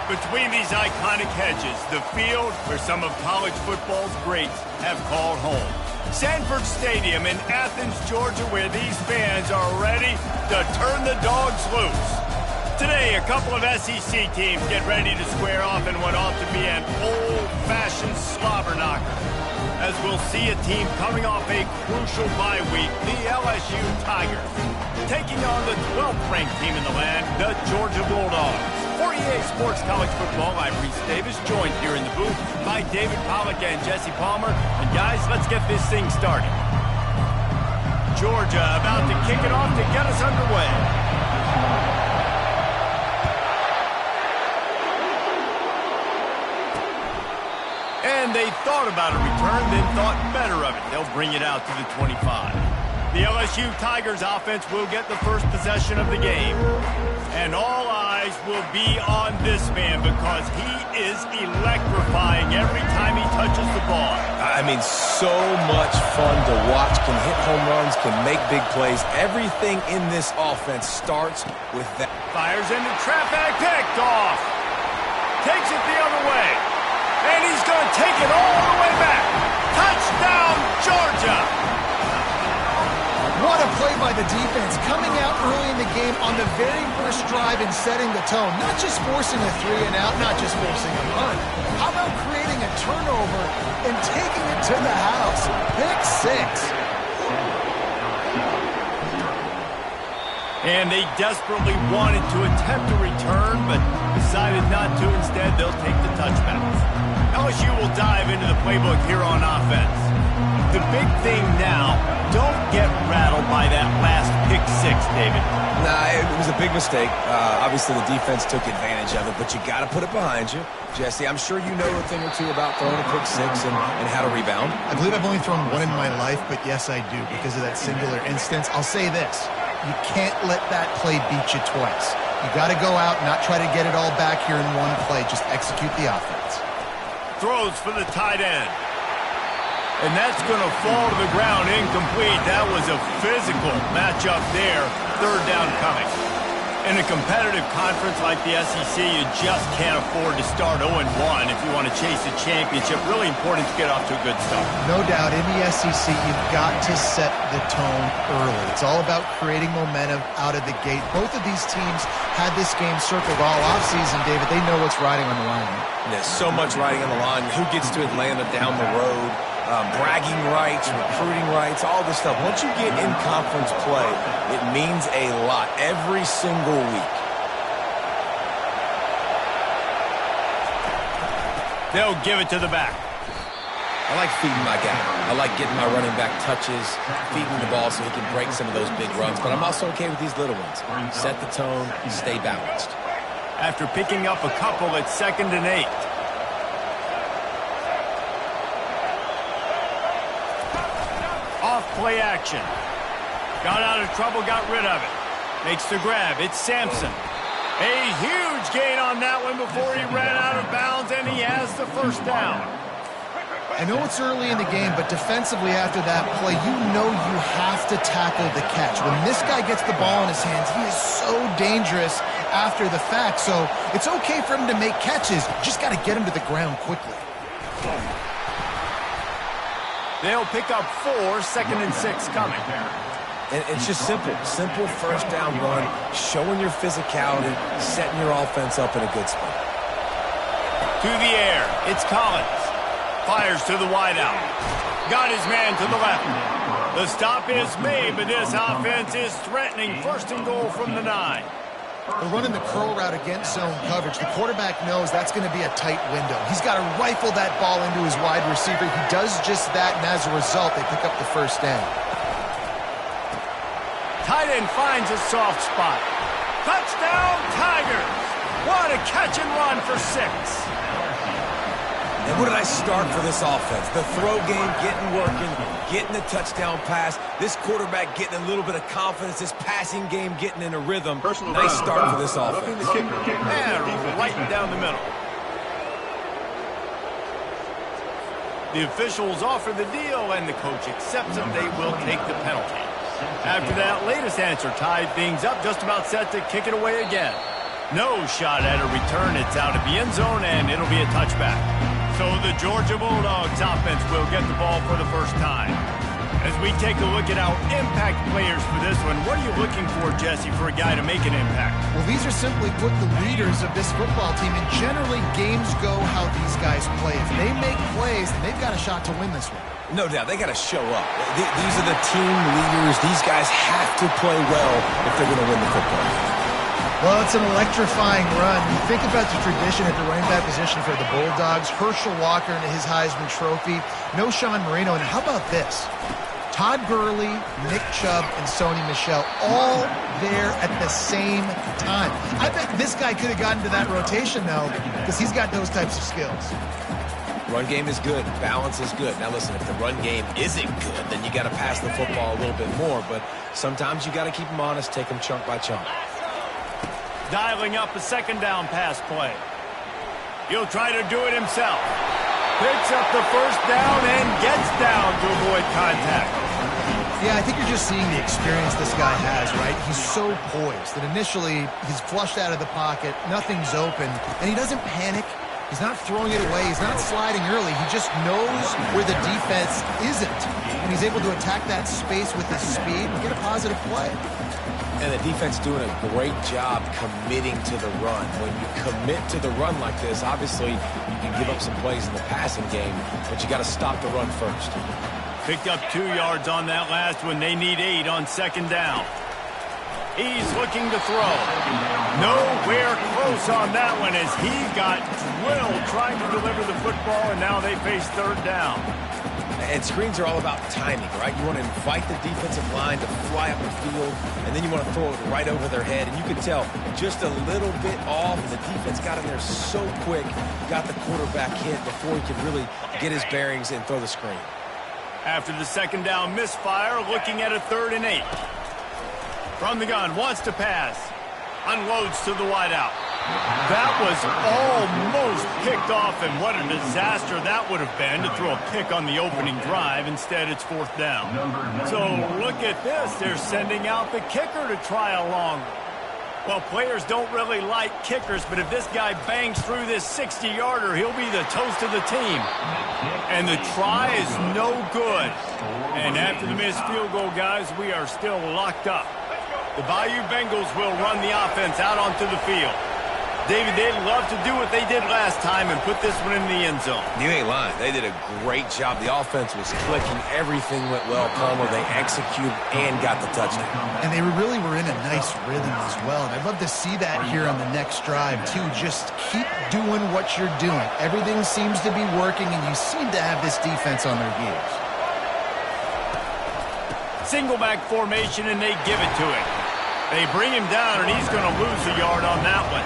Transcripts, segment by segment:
Between these iconic hedges, the field where some of college football's greats have called home. Sanford Stadium in Athens, Georgia, where these fans are ready to turn the dogs loose. Today, a couple of SEC teams get ready to square off in what ought to be an old-fashioned slobber knocker. As we'll see a team coming off a crucial bye week, the LSU Tigers, taking on the 12th-ranked team in the land, the Georgia Bulldogs. For EA Sports College Football, I'm Reese Davis, joined here in the booth by David Pollack and Jesse Palmer. And guys, let's get this thing started. Georgia about to kick it off to get us underway. And they thought about a return, then thought better of it. They'll bring it out to the 25. The LSU Tigers offense will get the first possession of the game. And all eyes will be on this man because he is electrifying every time he touches the ball. I mean, so much fun to watch. Can hit home runs, can make big plays. Everything in this offense starts with that. Fires into traffic, picked off. Takes it the other way. And he's going to take it all the way back. Touchdown, Georgia! What a play by the defense, coming out early in the game on the very first drive and setting the tone. Not just forcing a 3-and-out, not just forcing a punt. How about creating a turnover and taking it to the house? Pick 6. And they desperately wanted to attempt a return, but decided not to. Instead, they'll take the touchbacks. LSU will dive into the playbook here on offense. The big thing now, don't get rattled by that last pick 6, David. Nah, it was a big mistake. Obviously, the defense took advantage of it, but you got to put it behind you. Jesse, I'm sure you know a thing or two about throwing a pick 6 and how to rebound. I believe I've only thrown one in my life, but yes, I do, because of that singular instance. I'll say this. You can't let that play beat you twice. You got to go out and not try to get it all back here in one play. Just execute the offense. Throws for the tight end. And that's going to fall to the ground incomplete. That was a physical matchup there. Third down coming. In a competitive conference like the SEC, you just can't afford to start 0-1 if you want to chase a championship. Really important to get off to a good start. No doubt, in the SEC, you've got to set the tone early. It's all about creating momentum out of the gate. Both of these teams had this game circled all offseason, David. They know what's riding on the line. There's so much riding on the line. Who gets to Atlanta down the road? Bragging rights, recruiting rights, all this stuff. Once you get in conference play, it means a lot every single week. They'll give it to the back. I like feeding my guy. I like getting my running back touches, feeding the ball so he can break some of those big runs. But I'm also okay with these little ones. Set the tone, stay balanced. After picking up a couple at 2nd and 8. Off-play action. Got out of trouble, got rid of it. Makes the grab. It's Sampson. A huge gain on that one before he ran out of bounds, and he has the first down. I know it's early in the game, but defensively after that play, you know you have to tackle the catch. When this guy gets the ball in his hands, he is so dangerous after the fact. So it's okay for him to make catches. You just got to get him to the ground quickly. They'll pick up 4, 2nd and 6 coming. And it's just simple. Simple first down run, showing your physicality, setting your offense up in a good spot. To the air. It's Collins. Fires to the wideout. Got his man to the left. The stop is made, but this offense is threatening. 1st and goal from the 9. They're running the curl route against zone coverage. The quarterback knows that's going to be a tight window. He's got to rifle that ball into his wide receiver. He does just that, and as a result, they pick up the first down. Tight end finds a soft spot. Touchdown, Tigers! What a catch and run for 6. And what did I start for this offense? The throw game getting working, getting the touchdown pass. This quarterback getting a little bit of confidence. This passing game getting in a rhythm. Nice start for this offense. And right down the middle. The officials offer the deal, and the coach accepts it. They will take the penalty. After that latest answer tied things up, just about set to kick it away again. No shot at a return. It's out of the end zone, and it'll be a touchback. So the Georgia Bulldogs offense will get the ball for the first time. As we take a look at our impact players for this one, what are you looking for, Jesse, for a guy to make an impact? Well, these are simply put the leaders of this football team, and generally games go how these guys play. If they make plays, then they've got a shot to win this one. No doubt, they got to show up. These are the team leaders. These guys have to play well if they're going to win the football game. Well, it's an electrifying run. You think about the tradition at the running back position for the Bulldogs. Herschel Walker into his Heisman Trophy. No Sean Marino. And how about this? Todd Gurley, Nick Chubb, and Sony Michel all there at the same time. I bet this guy could have gotten to that rotation, though, because he's got those types of skills. Run game is good. Balance is good. Now, listen, if the run game isn't good, then you got to pass the football a little bit more. But sometimes you got to keep them honest, take them chunk by chunk. Dialing up a second down pass play. He'll try to do it himself. Picks up the first down and gets down to avoid contact. Yeah, I think you're just seeing the experience this guy has, right? He's so poised that initially he's flushed out of the pocket, nothing's open, and he doesn't panic. He's not throwing it away. He's not sliding early. He just knows where the defense isn't, and he's able to attack that space with his speed and get a positive play. And the defense doing a great job committing to the run. When you commit to the run like this, obviously you can give up some plays in the passing game, but you got to stop the run first. Picked up 2 yards on that last one. They need 8 on second down. He's looking to throw. Nowhere close on that one as he got drilled trying to deliver the football, and now they face third down. And screens are all about timing, right? You want to invite the defensive line to fly up the field, and then you want to throw it right over their head. And you can tell just a little bit off, and the defense got in there so quick, got the quarterback hit before he could really get his bearings and throw the screen. After the second down misfire, looking at a 3rd and 8. From the gun, wants to pass. Unloads to the wideout. That was almost picked off, and what a disaster that would have been to throw a pick on the opening drive. Instead, it's 4th down. So look at this. They're sending out the kicker to try a long. Well, players don't really like kickers, but if this guy bangs through this 60-yarder, he'll be the toast of the team. And the try is no good. And after the missed field goal, guys, we are still locked up. The Bayou Bengals will run the offense out onto the field. David, they'd love to do what they did last time and put this one in the end zone. You ain't lying. They did a great job. The offense was clicking. Everything went well. Palmer, they executed and got the touchdown. And they really were in a nice rhythm as well. And I'd love to see that here on the next drive, too. Just keep doing what you're doing. Everything seems to be working, and you seem to have this defense on their heels. Single back formation, and they give it to him. They bring him down, and he's going to lose a yard on that one.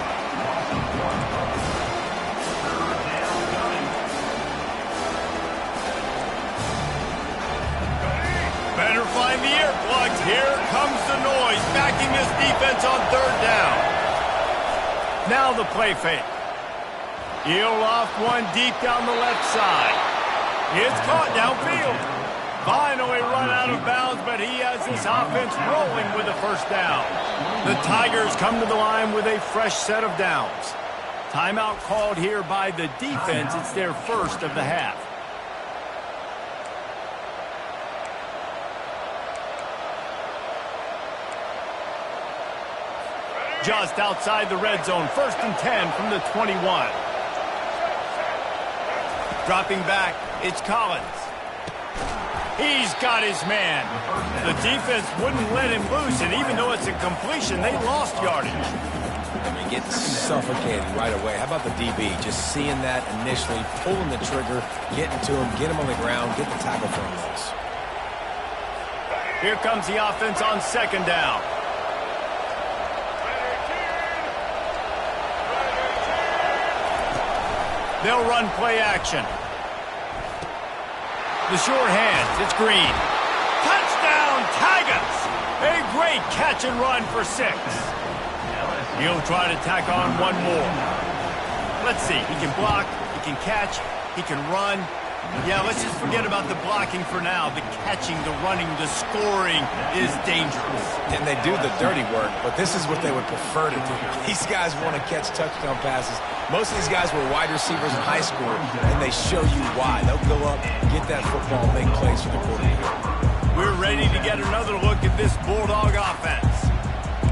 Better find the earplugs. Here comes the noise, backing this defense on 3rd down. Now the play fake. He'll loft one deep down the left side. It's caught downfield. Finally run out of bounds, but he has this offense rolling with a 1st down. The Tigers come to the line with a fresh set of downs. Timeout called here by the defense. It's their first of the half. Just outside the red zone, 1st and 10 from the 21. Dropping back, it's Collins. He's got his man. The defense wouldn't let him loose, and even though it's a completion, they lost yardage. I mean, getting suffocated right away. How about the DB? Just seeing that initially, pulling the trigger, getting to him, get him on the ground, get the tackle for a loss. Here comes the offense on 2nd down. They'll run play action. The short hands, it's Green. Touchdown, Tigers! A great catch and run for 6. He'll try to tack on one more. Let's see, he can block, he can catch, he can run. Yeah, let's just forget about the blocking for now. The catching, the running, the scoring is dangerous. And they do the dirty work, but this is what they would prefer to do. These guys want to catch touchdown passes. Most of these guys were wide receivers in high school, and they show you why. They'll go up, get that football, make plays for the quarterback. We're ready to get another look at this Bulldog offense.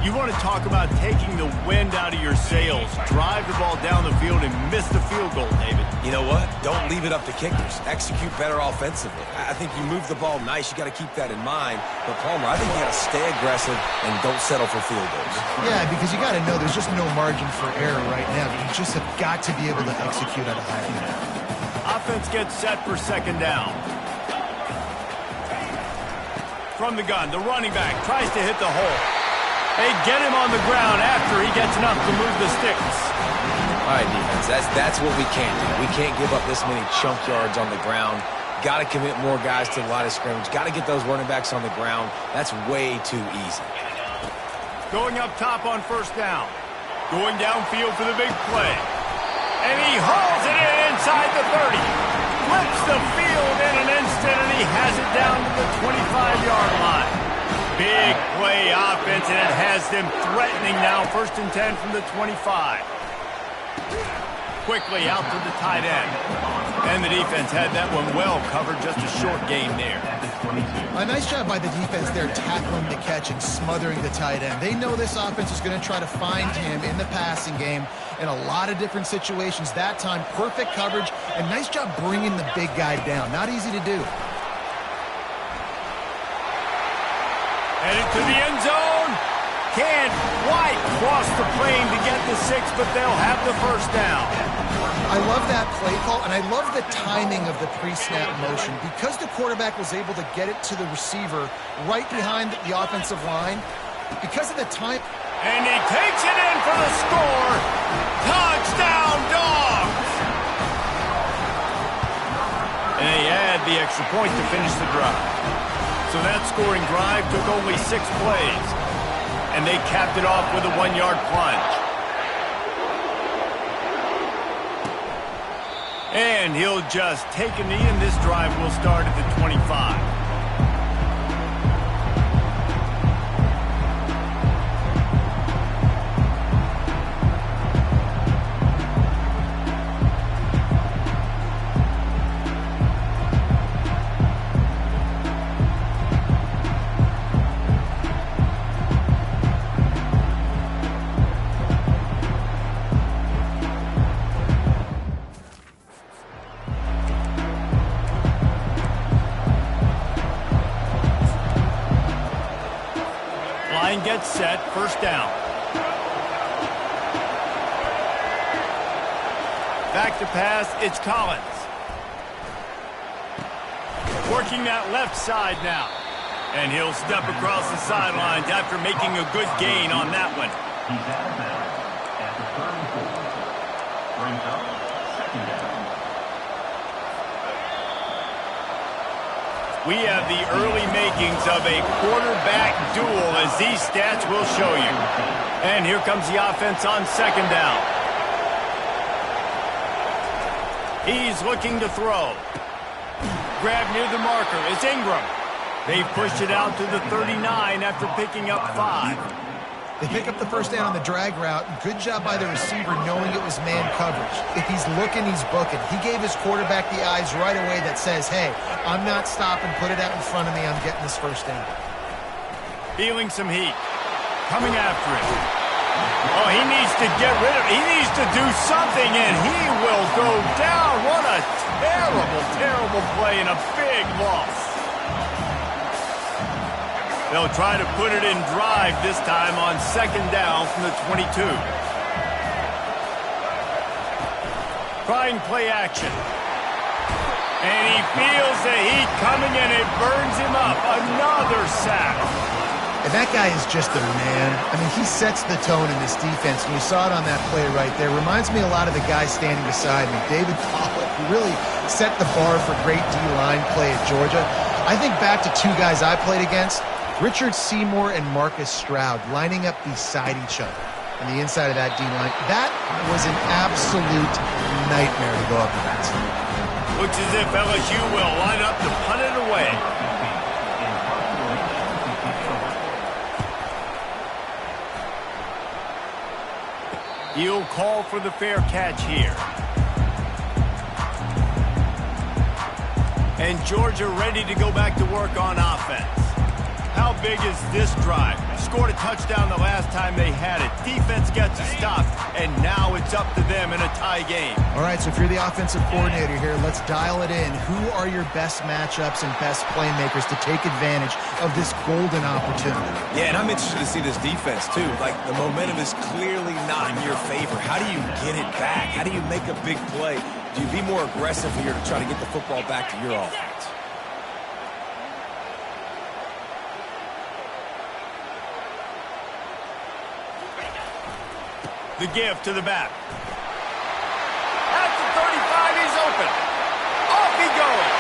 You want to talk about taking the wind out of your sails. Drive the ball down the field and miss the field goal, David. You know what? Don't leave it up to kickers. Execute better offensively. I think you move the ball nice. You got to keep that in mind. But, Palmer, I think you got to stay aggressive and don't settle for field goals. Yeah, because you got to know there's just no margin for error right now. You just have got to be able to execute at a high level. Offense gets set for second down. From the gun, the running back tries to hit the hole. They get him on the ground after he gets enough to move the sticks. All right, defense, that's what we can't do. We can't give up this many chunk yards on the ground. Got to commit more guys to the line of scrimmage. Got to get those running backs on the ground. That's way too easy. Going up top on first down. Going downfield for the big play. And he hauls it in inside the 30. Flips the field in an instant, and he has it down to the 25-yard line. Big play offense, and it has them threatening now. 1st and 10 from the 25. Quickly out to the tight end. And the defense had that one well covered. Just a short game there. A nice job by the defense there, tackling the catch and smothering the tight end. They know this offense is going to try to find him in the passing game in a lot of different situations. That time, perfect coverage, and nice job bringing the big guy down. Not easy to do. Headed to the end zone. Can't quite cross the plane to get the 6, but they'll have the first down. I love that play call, and I love the timing of the pre-snap motion. Because the quarterback was able to get it to the receiver right behind the offensive line, because of the time. And he takes it in for the score. Touchdown, Dogs! And they add the extra point to finish the drive. So that scoring drive took only 6 plays. And they capped it off with a 1-yard plunge. And he'll just take a knee, and this drive will start at the 25. Gets set, first down. Back to pass, it's Collins. Working that left side now. And he'll step across the sidelines after making a good gain on that one. He's out of bounds at the 34. Brings up second down. We have the early makings of a quarterback duel, as these stats will show you. And here comes the offense on second down. He's looking to throw. Grab near the marker. It's Ingram. They've pushed it out to the 39 after picking up 5. They pick up the first down on the drag route. Good job by the receiver knowing it was man coverage. If he's looking, he's booking. He gave his quarterback the eyes right away that says, hey, I'm not stopping. Put it out in front of me. I'm getting this first down. Feeling some heat. Coming after it. Oh, he needs to get rid of it. He needs to do something, and he will go down. What a terrible, terrible play and a big loss. They'll try to put it in drive this time on second down from the 22. Trying play action. And he feels the heat coming, and it burns him up. Another sack. And that guy is just a man. I mean, he sets the tone in this defense. And you saw it on that play right there. Reminds me a lot of the guy standing beside me, David Pollock, who really set the bar for great D-line play at Georgia. I think back to 2 guys I played against, Richard Seymour and Marcus Stroud, lining up beside each other on the inside of that D-line. That was an absolute nightmare to go up against. Looks as if LSU will line up to punt it away. He'll call for the fair catch here. And Georgia ready to go back to work on offense. How big is this drive? Scored a touchdown the last time they had it. Defense gets a stop, and now it's up to them in a tie game. All right, so if you're the offensive coordinator here, let's dial it in. Who are your best matchups and best playmakers to take advantage of this golden opportunity? Yeah, and I'm interested to see this defense, too. Like, the momentum is clearly not in your favor. How do you get it back? How do you make a big play? Do you be more aggressive here to try to get the football back to your offense? The give to the back. At the 35, he's open. Off he goes.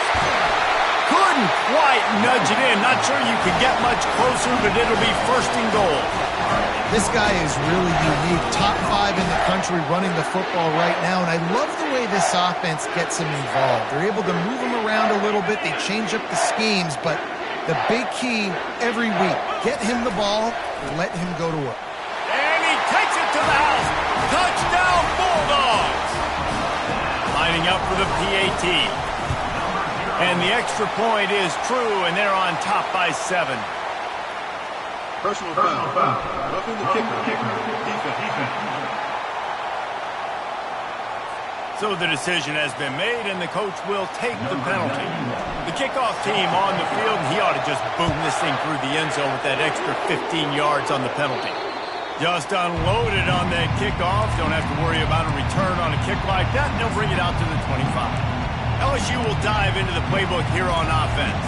Couldn't quite nudge it in. Not sure you could get much closer, but it'll be first and goal. This guy is really unique. Top 5 in the country running the football right now, and I love the way this offense gets him involved. They're able to move him around a little bit. They change up the schemes, but the big key every week, get him the ball, let him go to work. And he takes it to the house. Touchdown, Bulldogs! Lining up for the PAT. And the extra point is true, and they're on top by 7. Personal foul. Roughing the kicker. Defense. So the decision has been made, and the coach will take the penalty. The kickoff team on the field, and he ought to just boom this thing through the end zone with that extra 15 yards on the penalty. Just unloaded on that kickoff. Don't have to worry about a return on a kick like that, and they'll bring it out to the 25. LSU will dive into the playbook here on offense.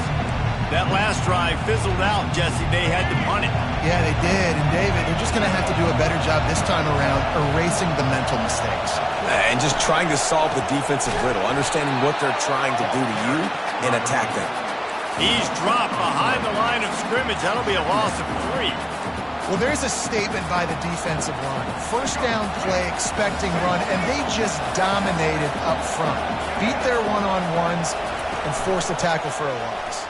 That last drive fizzled out, Jesse. They had to punt it. Yeah, they did. And, David, they're just going to have to do a better job this time around erasing the mental mistakes. And just trying to solve the defensive riddle, understanding what they're trying to do to you and attack them. He's dropped behind the line of scrimmage. That'll be a loss of 3. Well, there's a statement by the defensive line. First down play, expecting run, and they just dominated up front. Beat their one-on-ones and forced a tackle for a loss.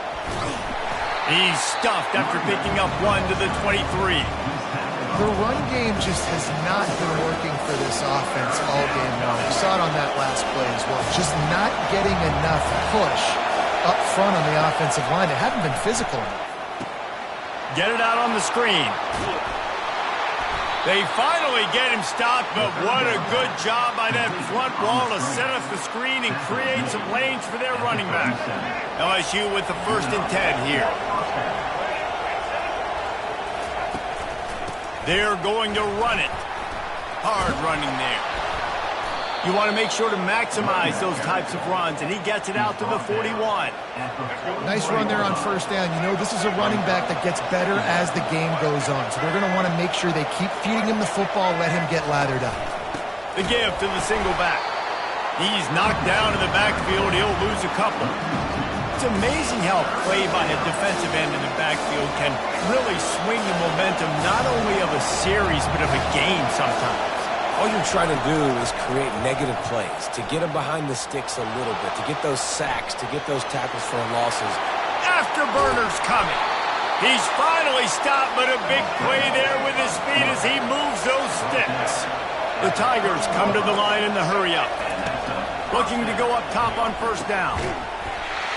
He's stuffed after picking up 1 to the 23. The run game just has not been working for this offense all game long. We saw it on that last play as well. Just not getting enough push up front on the offensive line. They haven't been physical enough. Get it out on the screen. They finally get him stopped, but what a good job by that front wall to set up the screen and create some lanes for their running back. LSU with the 1st and 10 here. They're going to run it. Hard running there. You want to make sure to maximize those types of runs, and he gets it out to the 41. Nice run there on first down. You know, this is a running back that gets better as the game goes on. So they're going to want to make sure they keep feeding him the football, let him get lathered up. The give to the single back. He's knocked down in the backfield. He'll lose a couple. It's amazing how play by a defensive end in the backfield can really swing the momentum not only of a series but of a game sometimes. All you're trying to do is create negative plays, to get them behind the sticks a little bit, to get those sacks, to get those tackles for losses. Afterburner's coming. He's finally stopped, but a big play there with his feet as he moves those sticks. The Tigers come to the line in the hurry-up, looking to go up top on first down.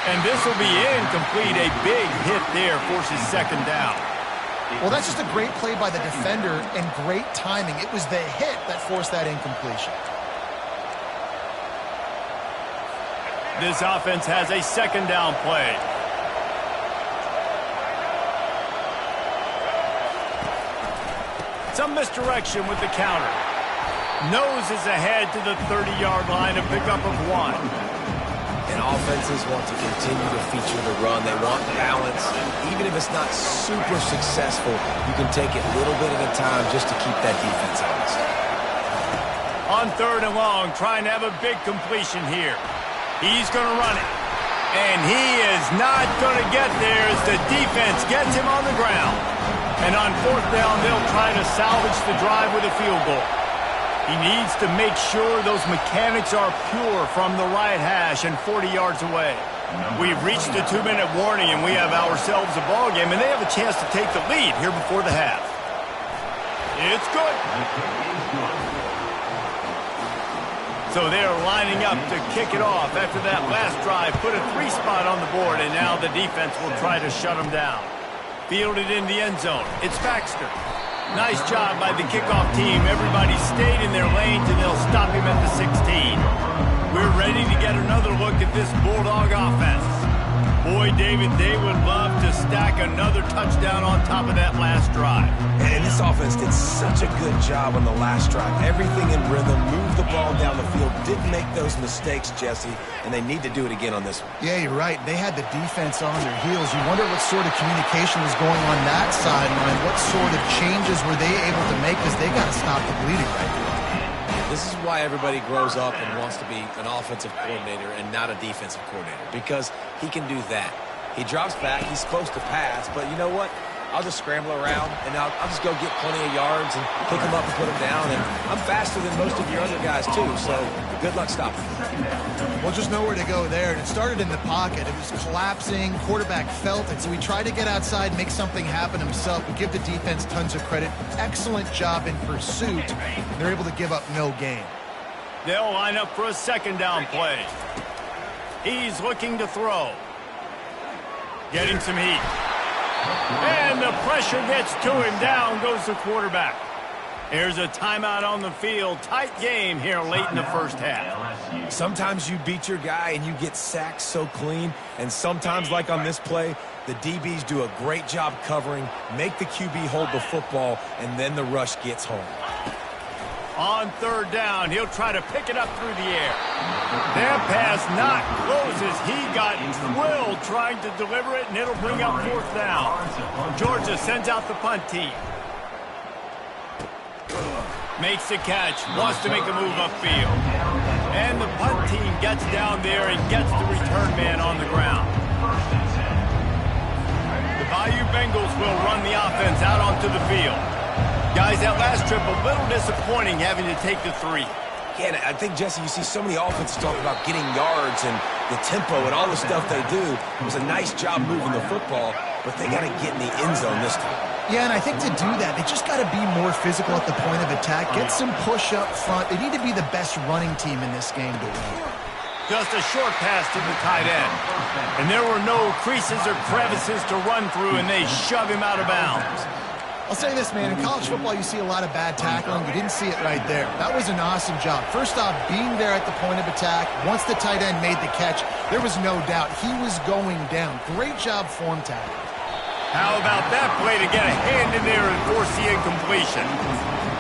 And this will be incomplete. A big hit there forces 2nd down. Well, that's just a great play by the defender and great timing. It was the hit that forced that incompletion. This offense has a 2nd down play. Some misdirection with the counter. Noses ahead to the 30-yard line, a pickup of 1. And offenses want to continue to feature the run. They want balance. Even if it's not super successful, you can take it little bit at a time just to keep that defense honest. On 3rd and long, trying to have a big completion here. He's going to run it. And he is not going to get there as the defense gets him on the ground. And on 4th down, they'll try to salvage the drive with a field goal. He needs to make sure those mechanics are pure from the right hash and 40 yards away. We've reached the 2-minute warning, and we have ourselves a ball game, and they have a chance to take the lead here before the half. It's good. So they are lining up to kick it off after that last drive. Put a 3 spot on the board, and now the defense will try to shut them down. Fielded in the end zone. It's Baxter. Nice job by the kickoff team. Everybody stayed in their lanes, and they'll stop him at the 16. We're ready to get another look at this Bulldog offense. Boy, David, they would love to stack another touchdown on top of that last drive. And this offense did such a good job on the last drive. Everything in rhythm, moved the ball down the field, didn't make those mistakes, Jesse, and they need to do it again on this one. Yeah, you're right. They had the defense on their heels. You wonder what sort of communication was going on that sideline. What sort of changes were they able to make, because they got to stop the bleeding right now. This is why everybody grows up and wants to be an offensive coordinator and not a defensive coordinator, because he can do that. He drops back, he's supposed to pass, but you know what? I'll just scramble around, and I'll just go get plenty of yards and pick them up and put them down, and I'm faster than most of your other guys, too, so good luck stopping me. Well, just nowhere to go there, and it started in the pocket. It was collapsing. Quarterback felt it, so he tried to get outside, make something happen himself. We give the defense tons of credit. Excellent job in pursuit. They're able to give up no gain. They'll line up for a second down play. He's looking to throw. Getting some heat. And the pressure gets to him. Down goes the quarterback. Here's a timeout on the field. Tight game here late in the first half. Sometimes you beat your guy and you get sacked so clean, and sometimes, like on this play, the DBs do a great job covering, make the QB hold the football, and then the rush gets home. On third down, he'll try to pick it up through the air. That pass not close as he got drilled trying to deliver it, and it'll bring up fourth down. Georgia sends out the punt team. Makes the catch, wants to make a move upfield. And the punt team gets down there and gets the return man on the ground. The Bayou Bengals will run the offense out onto the field. Guys, that last trip, a little disappointing having to take the 3. Yeah, and I think, Jesse, you see so many offenses talk about getting yards and the tempo and all the stuff they do. It was a nice job moving the football, but they got to get in the end zone this time. Yeah, and I think to do that, they just got to be more physical at the point of attack, get some push up front. They need to be the best running team in this game to win. Just a short pass to the tight end. And there were no creases or crevices to run through, and they shove him out of bounds. I'll say this, man. In college football, you see a lot of bad tackling. You didn't see it right there. That was an awesome job. First off, being there at the point of attack. Once the tight end made the catch, there was no doubt he was going down. Great job form tackling. How about that play to get a hand in there and force the incompletion?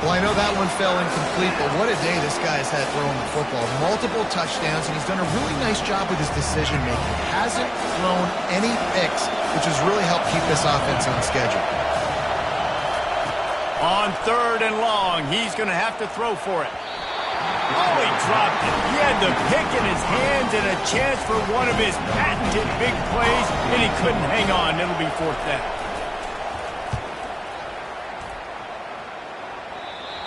Well, I know that one fell incomplete, but what a day this guy's had throwing the football. Multiple touchdowns, and he's done a really nice job with his decision-making. Hasn't thrown any picks, which has really helped keep this offense on schedule. On third and long, he's going to have to throw for it. Oh, he dropped it. He had the pick in his hands and a chance for one of his patented big plays, and he couldn't hang on. It'll be fourth down.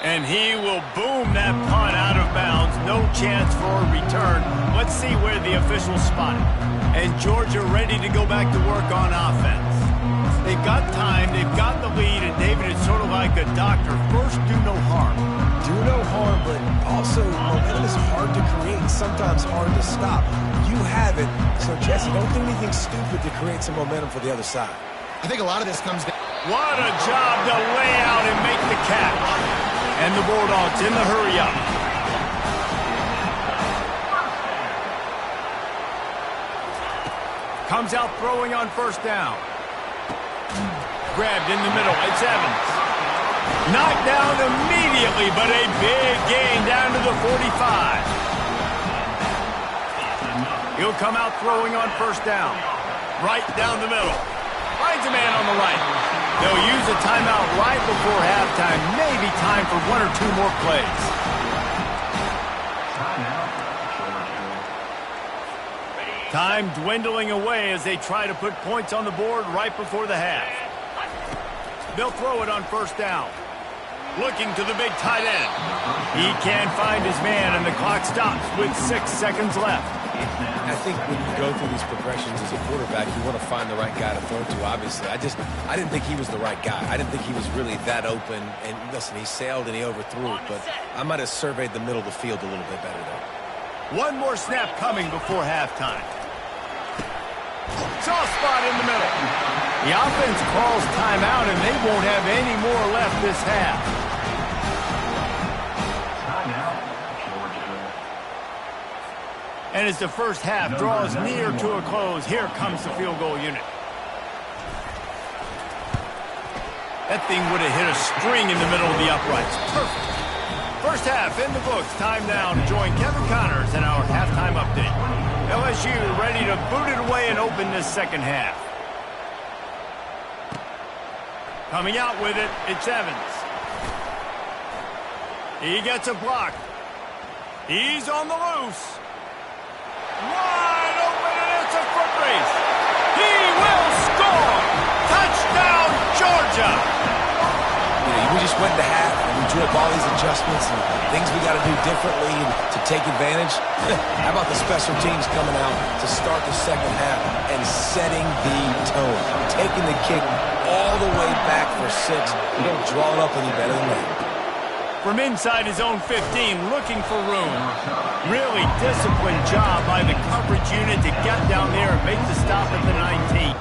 And he will boom that punt out of bounds. No chance for a return. Let's see where the officials spot it. And Georgia ready to go back to work on offense. They've got time, they've got the lead, and David is sort of like a doctor. First, do no harm. Do no harm, but also momentum is hard to create and sometimes hard to stop. You have it, so Jesse, don't do anything stupid to create some momentum for the other side. I think a lot of this comes down. What a job to lay out and make the catch. And the Bulldogs in the hurry up. Comes out throwing on first down. Grabbed in the middle. It's Evans. Knocked down immediately, but a big gain down to the 45. He'll come out throwing on first down. Right down the middle. Finds a man on the right. They'll use a timeout right before halftime. Maybe time for one or two more plays. Time dwindling away as they try to put points on the board right before the half. They'll throw it on first down. looking to the big tight end. He can't find his man, and the clock stops with 6 seconds left. I think when you go through these progressions as a quarterback, you want to find the right guy to throw to, obviously. I didn't think he was the right guy. I didn't think he was really that open. And listen, he sailed and he overthrew it, but I might have surveyed the middle of the field a little bit better there. One more snap coming before halftime. Soft spot in the middle. The offense calls timeout, and they won't have any more left this half. And as the first half draws near to a close, here comes the field goal unit. That thing would have hit a string in the middle of the uprights. Perfect. First half in the books. Time now to join Kevin Connors in our halftime update. LSU ready to boot it away and open this second half. Coming out with it, it's Evans. He gets a block. He's on the loose. Wide open, and it's a foot race. He will score! Touchdown, Georgia! We just went to half, and we drew up all these adjustments and things we got to do differently to take advantage. How about the special teams coming out to start the second half and setting the tone, taking the kick all the way back for 6. You don't draw it up any better than that. From inside his own 15, looking for room. Really disciplined job by the coverage unit to get down there and make the stop at the 19.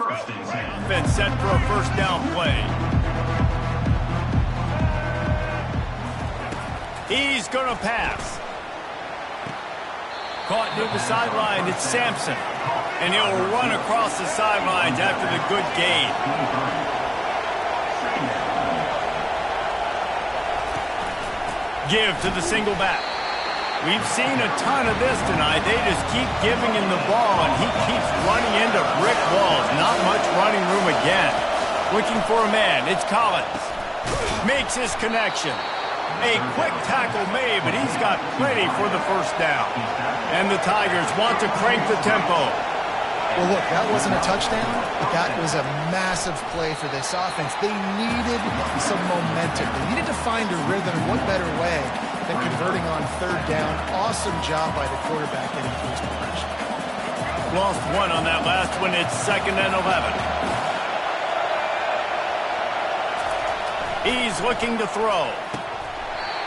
First and 10. Been set for a first down play. He's going to pass. Caught near the sideline, it's Sampson. And he'll run across the sidelines after the good gain. Give to the single back. We've seen a ton of this tonight. They just keep giving him the ball, and he keeps running into brick walls. Not much running room again. Looking for a man. It's Collins. Makes his connection. A quick tackle made, but he's got plenty for the first down. And the Tigers want to crank the tempo. Well, look, that wasn't a touchdown, but that was a massive play for this offense. They needed some momentum. They needed to find a rhythm. What better way than converting on third down? Awesome job by the quarterback getting through his progression. Lost one on that last one. It's 2nd and 11. He's looking to throw.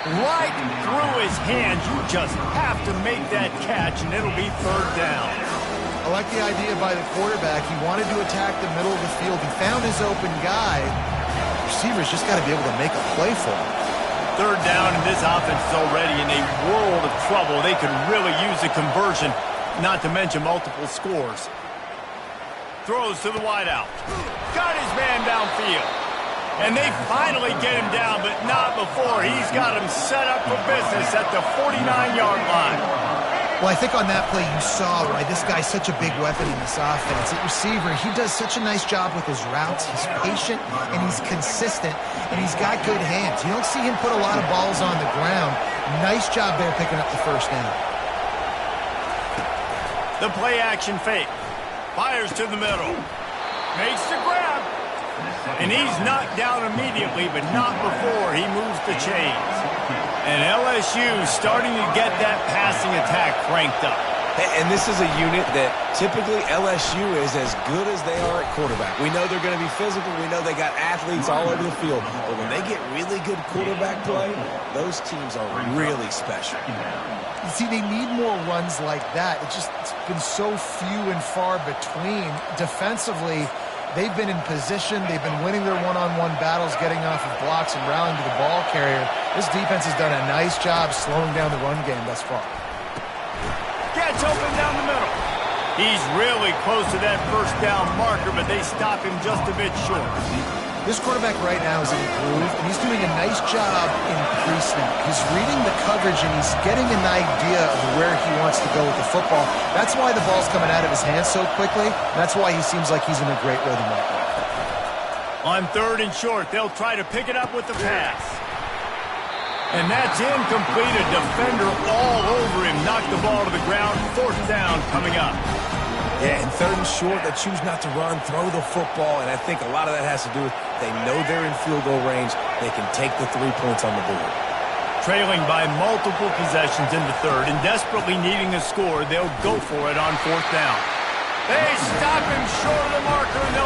Right through his hands. You just have to make that catch, and it'll be third down. I like the idea by the quarterback. He wanted to attack the middle of the field. He found his open guy. Receivers just got to be able to make a play for him. Third down, and this offense is already in a world of trouble. They could really use a conversion, not to mention multiple scores. Throws to the wideout. Got his man downfield. And they finally get him down, but not before. He's got him set up for business at the 49-yard line. Well, I think on that play you saw why this guy's such a big weapon in this offense. At receiver, he does such a nice job with his routes. He's patient, and he's consistent, and he's got good hands. You don't see him put a lot of balls on the ground. Nice job there picking up the first down. The play action fake. Fires to the middle. Makes the grab. And he's knocked down immediately, but not before he moves the chains. And LSU starting to get that passing attack cranked up. And this is a unit that typically LSU is as good as they are at quarterback. We know they're going to be physical. We know they got athletes all over the field. But when they get really good quarterback play, those teams are really special. You see, they need more runs like that. It's been so few and far between. Defensively, they've been in position. They've been winning their one-on-one battles, getting off of blocks and rallying to the ball carrier. This defense has done a nice job slowing down the run game thus far. Gets open down the middle. He's really close to that first down marker, but they stop him just a bit short. This quarterback right now is in a groove, and he's doing a nice job in pre-snap. He's reading the coverage, and he's getting an idea of where he wants to go with the football. That's why the ball's coming out of his hands so quickly. That's why he seems like he's in a great rhythm right now. On third and short, they'll try to pick it up with the pass. And that's incomplete. A defender all over him. Knocked the ball to the ground. Fourth down coming up. Yeah, and third and short, they choose not to run, throw the football, and I think a lot of that has to do with they know they're in field goal range. They can take the 3 points on the board. Trailing by multiple possessions in the third and desperately needing a score, they'll go for it on fourth down. They stop him short of the marker, and they'll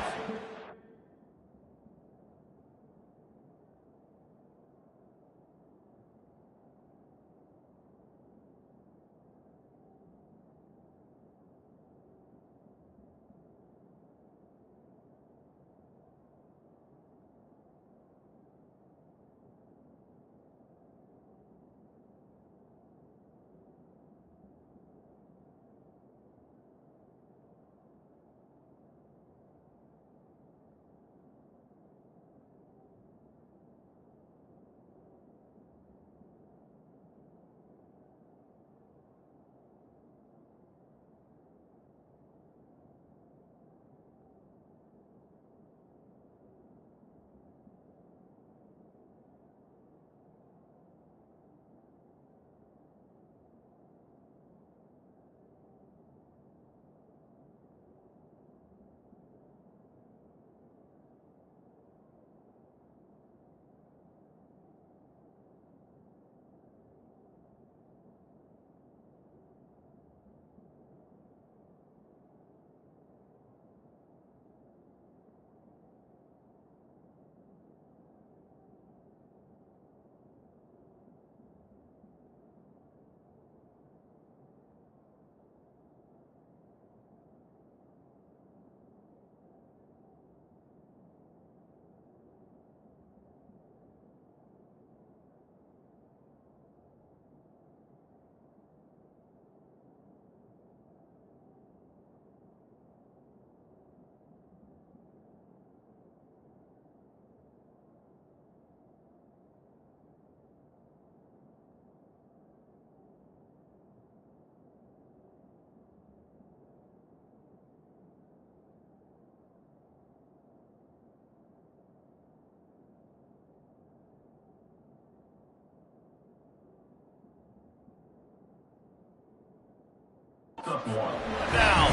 Now,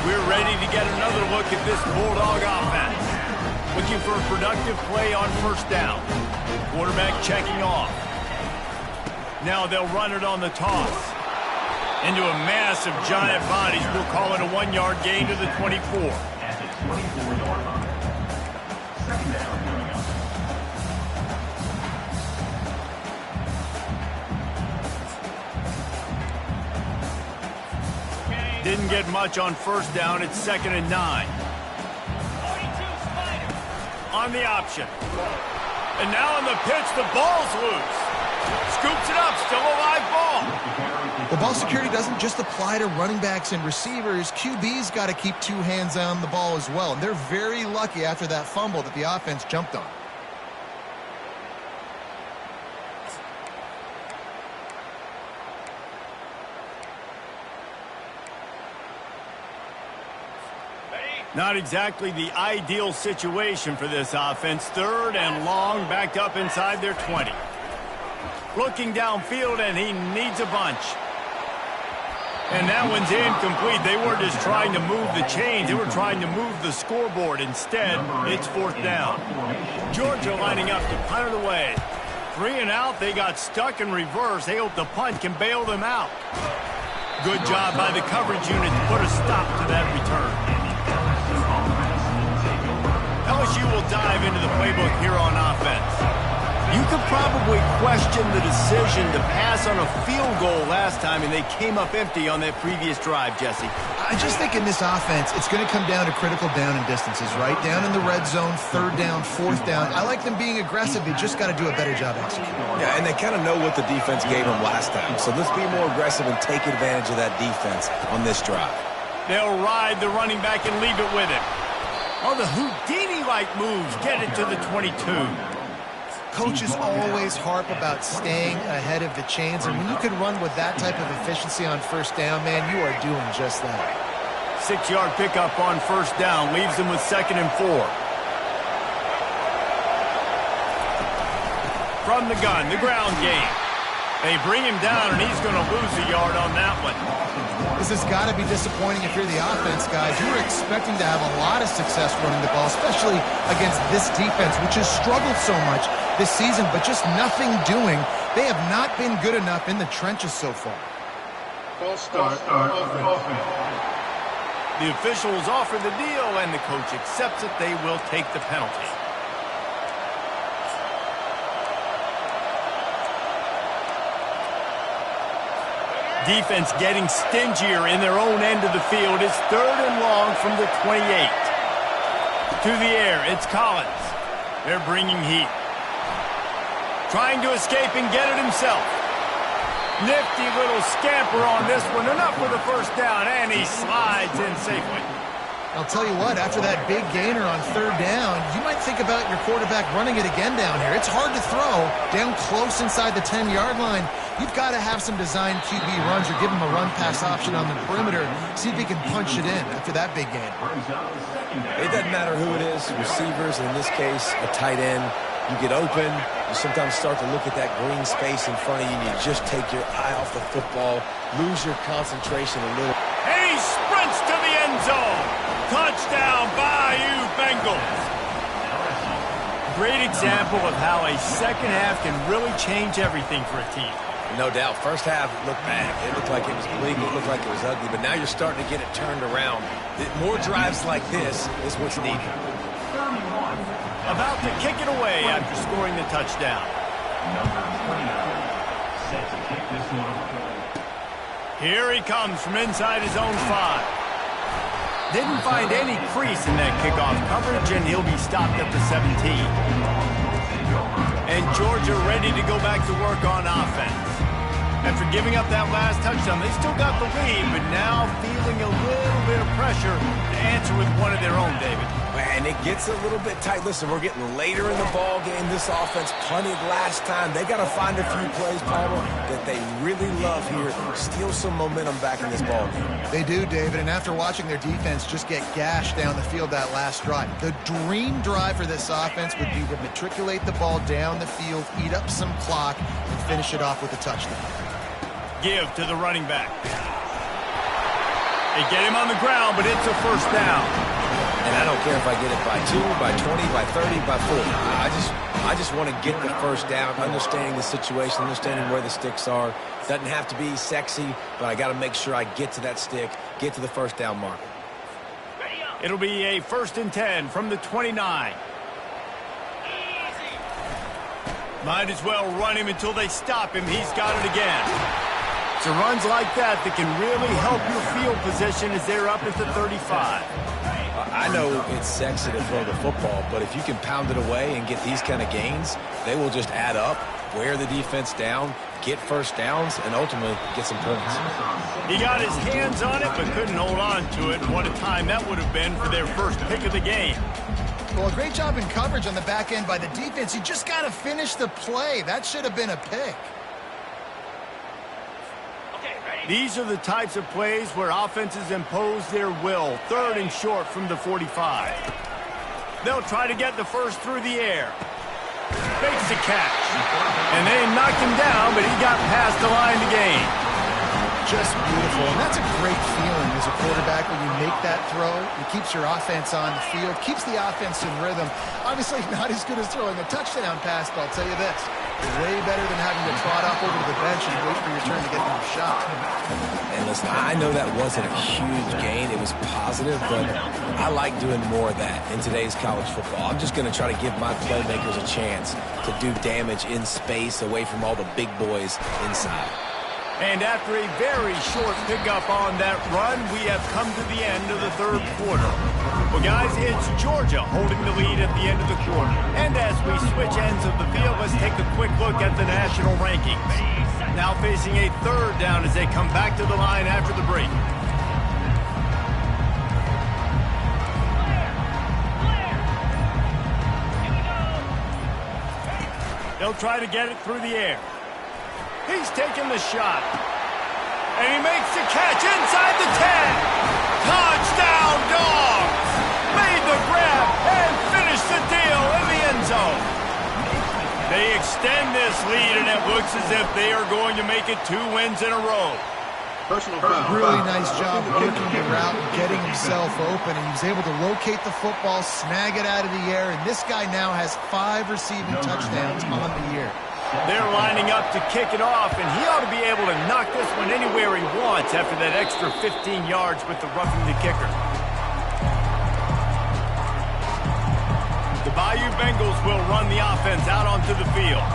we're ready to get another look at this Bulldog offense. Looking for a productive play on first down. Quarterback checking off. Now they'll run it on the toss. Into a mass of giant bodies. We'll call it a 1-yard gain to the 24. At the 24-yard line. Second down coming up. Didn't get much on first down. It's 2nd and 9. On the option. And now on the pitch, the ball's loose. Scoops it up, still a live ball. The ball security doesn't just apply to running backs and receivers. QB's got to keep 2 hands on the ball as well. And they're very lucky after that fumble that the offense jumped on. Not exactly the ideal situation for this offense. 3rd and long, backed up inside their 20. Looking downfield, and he needs a bunch. And that one's incomplete. They weren't just trying to move the chains. They were trying to move the scoreboard. Instead, it's 4th down. Georgia lining up to punt it away. 3 and out. They got stuck in reverse. They hope the punt can bail them out. Good job by the coverage unit to put a stop to that return. LSU will dive into the playbook here on offense. You could probably question the decision to pass on a field goal last time, and they came up empty on that previous drive, Jesse. I just think in this offense, it's going to come down to critical down and distances, right? Down in the red zone, 3rd down, 4th down. I like them being aggressive. They just got to do a better job executing. Yeah, and they kind of know what the defense gave them last time. So let's be more aggressive and take advantage of that defense on this drive. They'll ride the running back and leave it with him. Oh, the Houdini-like moves get it to the 22. Coaches always harp about staying ahead of the chains, and when you can run with that type of efficiency on first down, man, you are doing just that. 6-yard pickup on first down leaves them with 2nd and 4. From the gun, the ground game. They bring him down, and he's going to lose a yard on that one. This has got to be disappointing if you're the offense, guys. You were expecting to have a lot of success running the ball, especially against this defense, which has struggled so much this season, but just nothing doing. They have not been good enough in the trenches so far. False start. Offense. The officials offer the deal, and the coach accepts it. They will take the penalty. Defense getting stingier in their own end of the field. It's 3rd and long from the 28. To the air, it's Collins. They're bringing heat. Trying to escape and get it himself. Nifty little scamper on this one. Enough for the first down, and he slides in safely. I'll tell you what, after that big gainer on 3rd down, you might think about your quarterback running it again down here. It's hard to throw down close inside the 10-yard line. You've got to have some designed QB runs or give him a run-pass option on the perimeter. See if he can punch it in after that big gain. It doesn't matter who it is, receivers, in this case, a tight end. You get open, you sometimes start to look at that green space in front of you, and you just take your eye off the football, lose your concentration a little. And he sprints to the end zone. Touchdown, Bayou Bengals. Great example of how a second half can really change everything for a team. No doubt. First half, it looked bad. It looked like it was bleak. It looked like it was ugly. But now you're starting to get it turned around. More drives like this is what's needed. About to kick it away after scoring the touchdown. Number 29, set to kick this one away. Here he comes from inside his own 5. Didn't find any crease in that kickoff coverage, and he'll be stopped at the 17. And Georgia ready to go back to work on offense. After giving up that last touchdown, they still got the lead, but now feeling a little bit of pressure to answer with one of their own, David. And it gets a little bit tight. Listen, we're getting later in the ball game. This offense punted last time. They got to find a few plays, Palmer, that they really love here. Steal some momentum back in this ball game. They do, David, and after watching their defense just get gashed down the field that last drive, the dream drive for this offense would be to matriculate the ball down the field, eat up some clock, and finish it off with a touchdown. Give to the running back. They get him on the ground, but it's a first down. And I don't care if I get it by 2, by 20, by 30, by 40. I just want to get the first down, understanding the situation, understanding where the sticks are. Doesn't have to be sexy, but I got to make sure I get to that stick, get to the first down marker. It'll be a 1st and 10 from the 29. Might as well run him until they stop him. He's got it again. So runs like that can really help your field position as they're up at the 35. I know it's sexy to throw the football, but if you can pound it away and get these kind of gains, they will just add up, wear the defense down, get first downs, and ultimately get some points. He got his hands on it, but couldn't hold on to it. What a time that would have been for their first pick of the game. Well, a great job in coverage on the back end by the defense. You just got to finish the play. That should have been a pick. These are the types of plays where offenses impose their will. 3rd and short from the 45. They'll try to get the first through the air. Makes the catch. And they knocked him down, but he got past the line to gain. Just beautiful. And that's a great feeling as a quarterback when you make that throw. It keeps your offense on the field, keeps the offense in rhythm. Obviously not as good as throwing a touchdown pass, but I'll tell you this. Way better than having to trot off over to the bench and wait for your turn to get your shot. And listen, I know that wasn't a huge gain. It was positive, but I like doing more of that in today's college football. I'm just going to try to give my playmakers a chance to do damage in space away from all the big boys inside. And after a very short pickup on that run, we have come to the end of the 3rd quarter. Well, guys, it's Georgia holding the lead at the end of the quarter. And as we switch ends of the field, let's take a quick look at the national rankings. Now facing a 3rd down as they come back to the line after the break. They'll try to get it through the air. He's taking the shot. And he makes the catch inside the 10. Touchdown, Dogs! Made the grab and finished the deal in the end zone. They extend this lead, and it looks as if they are going to make it 2 wins in a row. Personal foul. Really nice job working the route and getting himself open, and he was able to locate the football, snag it out of the air, and this guy now has 5 receiving touchdowns on the year. They're lining up to kick it off, and he ought to be able to knock this one anywhere he wants after that extra 15 yards with the roughing the kicker. The Bayou Bengals will run the offense out onto the field.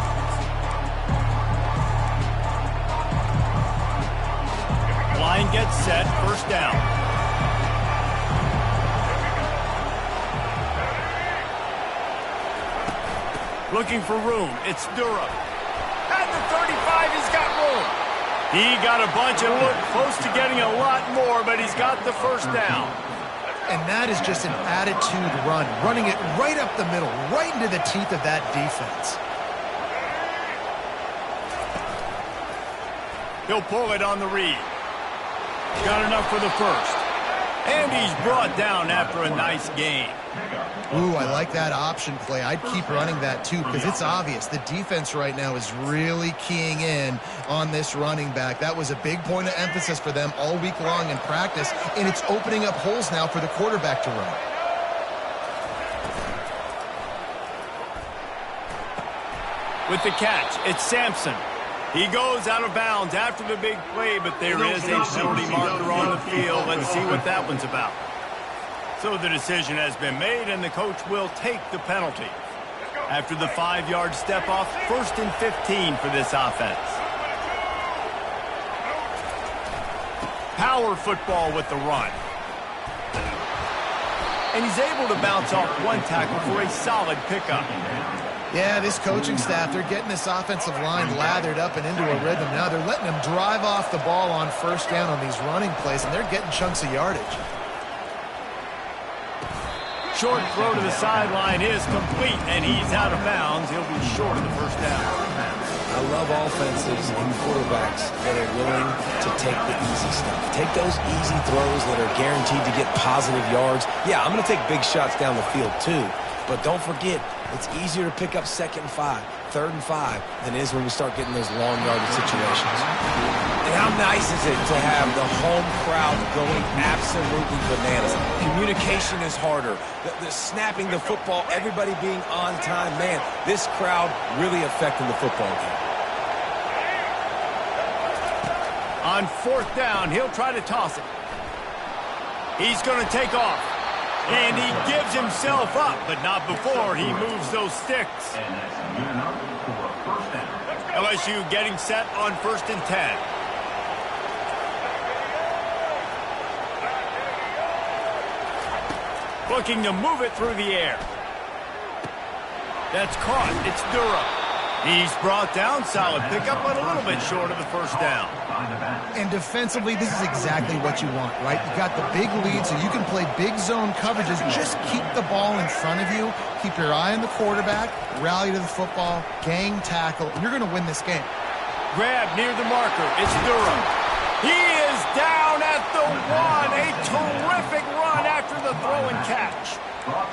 Line gets set, first down. Looking for room, it's Durham. At the 35, he's got room. He got a bunch and looked close to getting a lot more, but he's got the first down. And that is just an attitude run, running it right up the middle, right into the teeth of that defense. He'll pull it on the read. Got enough for the first. And he's brought down after a nice gain. Ooh, I like that option play. I'd keep running that too because it's obvious the defense right now is really keying in on this running back. That was a big point of emphasis for them all week long in practice, and it's opening up holes now for the quarterback to run. With the catch, it's Sampson. He goes out of bounds after the big play, but there is a penalty marker on the field. Let's see what that one's about. So the decision has been made, and the coach will take the penalty. After the 5-yard step off, 1st and 15 for this offense. Power football with the run. And he's able to bounce off one tackle for a solid pickup. Yeah, this coaching staff, they're getting this offensive line lathered up and into a rhythm. Now they're letting them drive off the ball on first down on these running plays, and they're getting chunks of yardage. Short throw to the sideline is complete, and he's out of bounds. He'll be short of the first down. I love offenses and quarterbacks that are willing to take the easy stuff. Take those easy throws that are guaranteed to get positive yards. Yeah, I'm going to take big shots down the field too, But don't forget, it's easier to pick up 2nd and 5, 3rd and 5 than it is when we start getting those long yardage situations. And how nice is it to have the home crowd going absolutely bananas? Communication is harder. The snapping the football, everybody being on time. Man, this crowd really affecting the football game. On 4th down, he'll try to toss it. He's going to take off. And he gives himself up, but not before he moves those sticks. And that's good enough for a first down. LSU getting set on 1st and 10. Looking to move it through the air. That's caught. It's Durham. He's brought down. Solid pickup, but a little bit short of the first down. And defensively, this is exactly what you want, right? You got the big lead, so you can play big zone coverages. Just keep the ball in front of you. Keep your eye on the quarterback. Rally to the football. Gang tackle. You're going to win this game. Grab near the marker. It's Durham. He is down at the 1. A terrific run after the throw and catch.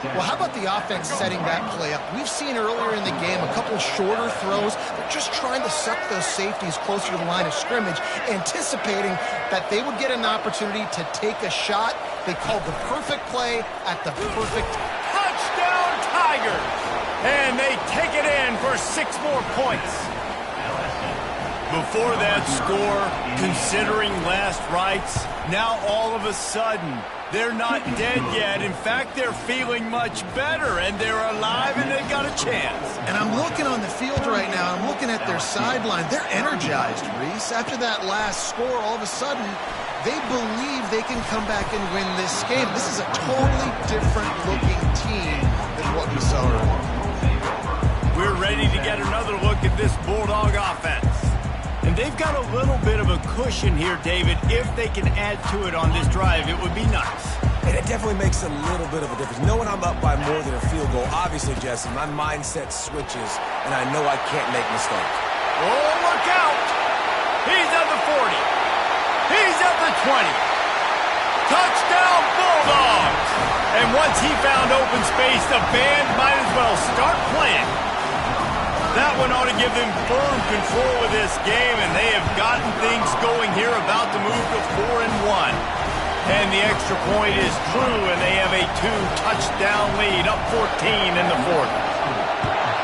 Well, how about the offense setting that play up? We've seen earlier in the game a couple shorter throws. They're just trying to suck those safeties closer to the line of scrimmage, anticipating that they would get an opportunity to take a shot. They called the perfect play at the perfect touchdown, Tigers! And they take it in for 6 more points. Before that score, considering last rites, now all of a sudden, they're not dead yet. In fact, they're feeling much better, and they're alive, and they've got a chance. And I'm looking on the field right now. I'm looking at their sideline. They're energized, Reese. After that last score, all of a sudden, they believe they can come back and win this game. This is a totally different-looking team than what we saw earlier. We're ready to get another look at this Bulldog offense. And they've got a little bit of a cushion here, David. If they can add to it on this drive, it would be nice. And it definitely makes a little bit of a difference. Knowing I'm up by more than a field goal, obviously, Jesse, my mindset switches, and I know I can't make mistakes. Oh, look out! He's at the 40. He's at the 20. Touchdown, Bulldogs! And once he found open space, the band might as well start playing. That one ought to give them firm control of this game, and they have gotten things going here, about to move to 4-1. And the extra point is true, and they have a 2-touchdown lead, up 14 in the 4th.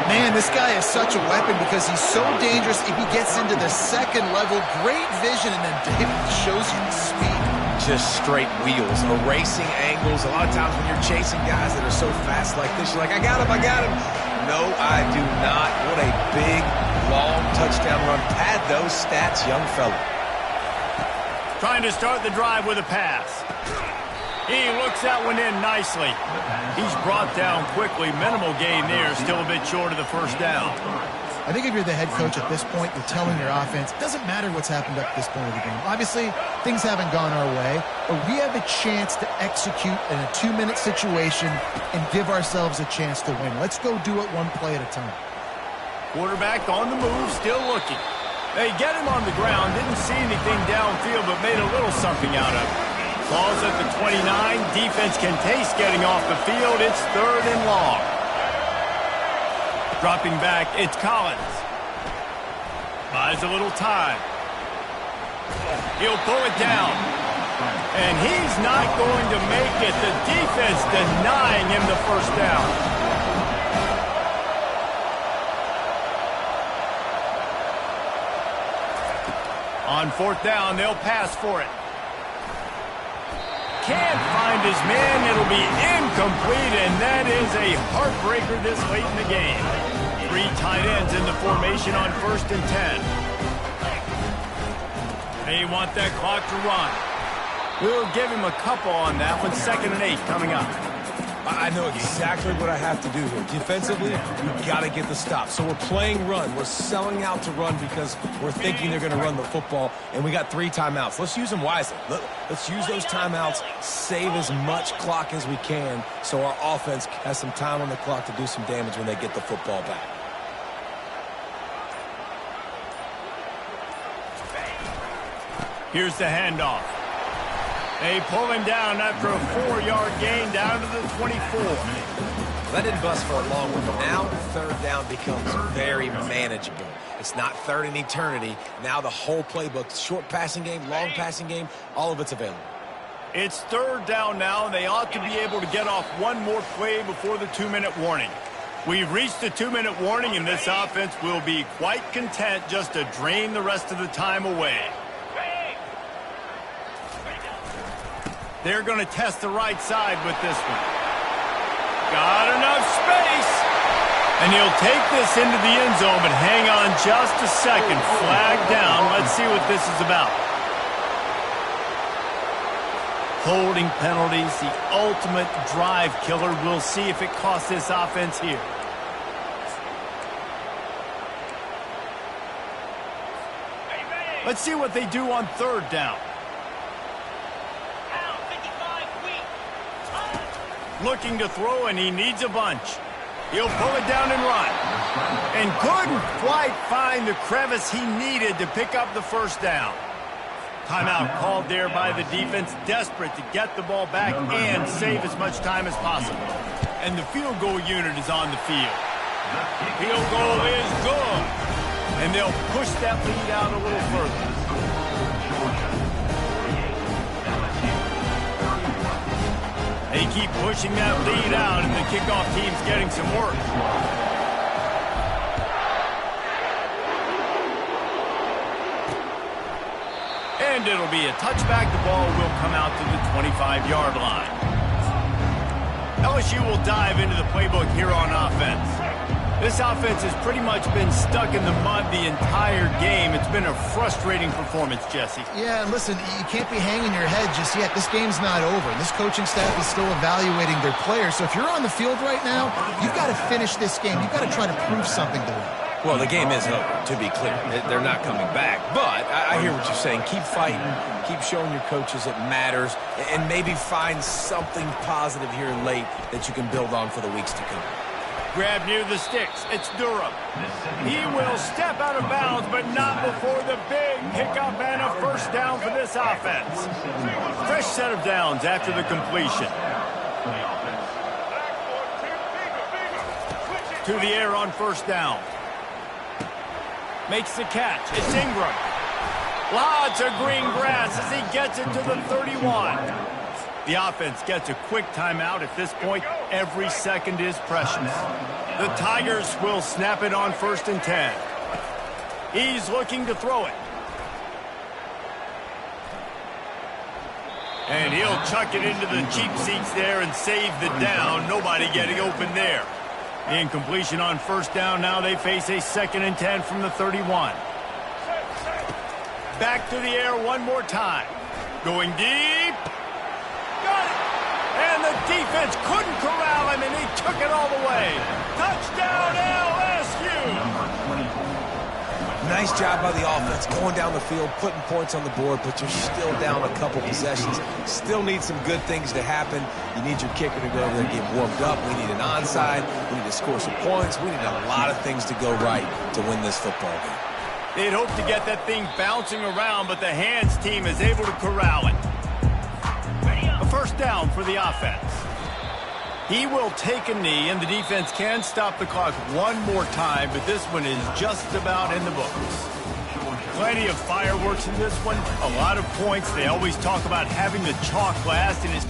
Man, this guy is such a weapon because he's so dangerous. If he gets into the 2nd level, great vision, and then David shows you the speed. Just straight wheels, erasing angles. A lot of times when you're chasing guys that are so fast like this, you're like, I got him, I got him. No, I do not. What a big, long touchdown run. Pad those stats, young fella. Trying to start the drive with a pass. He looks that one in nicely. He's brought down quickly. Minimal gain there. Still a bit short of the first down. I think if you're the head coach at this point, you're telling your offense, it doesn't matter what's happened up to this point of the game. Obviously, things haven't gone our way, but we have a chance to execute in a 2-minute situation and give ourselves a chance to win. Let's go do it one play at a time. Quarterback on the move, still looking. They get him on the ground, didn't see anything downfield, but made a little something out of it. Ball's at the 29. Defense can taste getting off the field. It's 3rd and long. Dropping back, it's Collins. Buys a little time. He'll pull it down. And he's not going to make it. The defense denying him the first down. On 4th down, they'll pass for it. Can't find his man. It'll be incomplete, and that is a heartbreaker this late in the game. 3 tight ends in the formation on 1st and 10. They want that clock to run. We'll give him a couple on that one. 2nd and 8 coming up. I know exactly what I have to do here. Defensively, we've got to get the stop. So we're playing run. We're selling out to run because we're thinking they're going to run the football, and we got 3 timeouts. Let's use them wisely. Let's use those timeouts, save as much clock as we can so our offense has some time on the clock to do some damage when they get the football back. Here's the handoff. They pull him down after a 4-yard gain down to the 24. That didn't bust for a long one. Now, third down becomes very manageable. It's not third in eternity. Now the whole playbook, short passing game, long passing game, all of it's available. It's third down now, and they ought to be able to get off one more play before the 2-minute warning. We've reached the 2-minute warning, and this offense will be quite content just to drain the rest of the time away. They're going to test the right side with this one. Got enough space. And he'll take this into the end zone, but hang on just a second. Flag down. Let's see what this is about. Holding penalties, the ultimate drive killer. We'll see if it costs this offense here. Let's see what they do on third down. Looking to throw, and he needs a bunch. He'll pull it down and run. And couldn't quite find the crevice he needed to pick up the first down. Timeout called there by the defense, desperate to get the ball back and save as much time as possible. And the field goal unit is on the field. Field goal is good. And they'll push that lead out a little further. They keep pushing that lead out, and the kickoff team's getting some work. And it'll be a touchback. The ball will come out to the 25-yard line. LSU will dive into the playbook here on offense. This offense has pretty much been stuck in the mud the entire game. It's been a frustrating performance, Jesse. Yeah, and listen, you can't be hanging your head just yet. This game's not over. This coaching staff is still evaluating their players. So if you're on the field right now, you've got to finish this game. You've got to try to prove something to them. Well, the game is over, to be clear. They're not coming back. But I hear what you're saying. Keep fighting. Keep showing your coaches it matters. And maybe find something positive here late that you can build on for the weeks to come. Grab near the sticks. It's Durham. He will step out of bounds, but not before the big pickup and a first down for this offense. Fresh set of downs after the completion. To the air on first down. Makes the catch. It's Ingram. Lots of green grass as he gets it to the 31. The offense gets a quick timeout. At this point, every second is precious. The Tigers will snap it on 1st and 10. He's looking to throw it. And he'll chuck it into the cheap seats there and save the down. Nobody getting open there. Incompletion on first down. Now they face a 2nd and 10 from the 31. Back to the air one more time. Going deep. Got it. And the defense couldn't corral him, and he took it all the way. Touchdown, LSU. Nice job by the offense, going down the field, putting points on the board, but you're still down a couple possessions. Still need some good things to happen. You need your kicker to go over there and get warmed up. We need an onside. We need to score some points. We need a lot of things to go right to win this football game. They'd hope to get that thing bouncing around, but the hands team is able to corral it. A first down for the offense. He will take a knee, and the defense can stop the clock one more time, but this one is just about in the books. Plenty of fireworks in this one, a lot of points. They always talk about having the chalk last, and it's